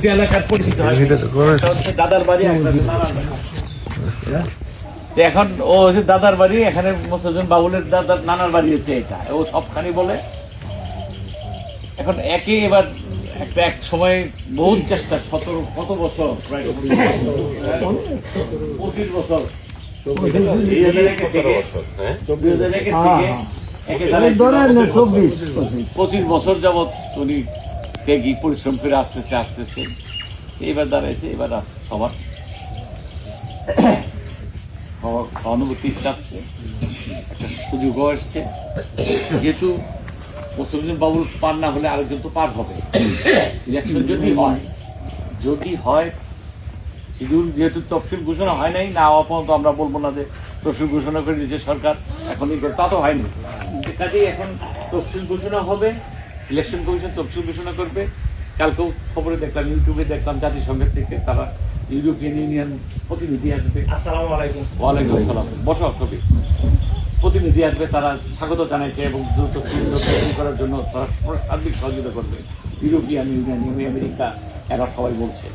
এলাকার পরিচিত হয় দাদার বাড়ি এখন ও হচ্ছে দাদার বাড়ি এখানে মোস্তাফিজুর বাবুলের দাদার নানার বাড়ি হচ্ছে এটা ও সবখানি বলে এখন একে এবার একটা এক সময় বহু চেষ্টা 17 কত বছর প্রায় 25 বছর 25 বছর যাবৎ উনি ত্যাগী পরিশ্রম করে আসতেছে এবার দাঁড়াইছে এবার সবার অনুভূতি চাচ্ছে একটা সুযোগও এসছে যেহেতু মোস্তাফিজুর বাবুল পার না হলে আরেকজন তো পার হবে ইলেকশন যদি হয় শিডিউল যেহেতু তফসিল ঘোষণা হয় নাই না হওয়া পর্যন্ত আমরা বলবো না যে তফসিল ঘোষণা করে দিয়েছে সরকার এখনই তা তো হয়নি কাজেই এখন তফসিল ঘোষণা হবে ইলেকশন কমিশন তফসিল ঘোষণা করবে কালকেও খবরে দেখলাম ইউটিউবে দেখলাম জাতিসংঘের থেকে তারা ইউরোপিয়ান ইউনিয়ন প্রতিনিধি আসবে আসসালামু আলাইকুম ওয়ালাইকুম আসসালাম বসো কবি প্রতিনিধি আসবে তারা স্বাগত জানাইছে এবং দ্রুত তৈরি করার জন্য তারা সার্বিক সহযোগিতা করবে ইউরোপিয়ান ইউনিয়ন আমেরিকা এরা সবাই বলছে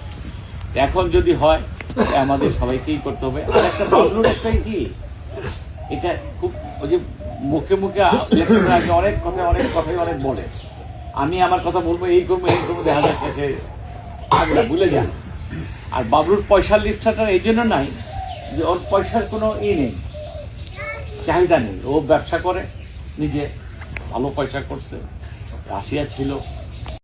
এখন যদি হয় আমাদের সবাইকেই করতে হবে আর একটা বাবলুর একটাই কি এটা খুব ওই যে মুখে মুখে অনেক কথাই অনেক বলে আমি আমার কথা বলবো এই করবো দেখা যাচ্ছে সে আগলা ভুলে যান আর বাবলুর পয়সার লিস্টটা এই জন্য নাই যে ওর পয়সার কোনো নেই চাহিদা নেই ও ব্যবসা করে নিজে ভালো পয়সা করছে রাশিয়া ছিল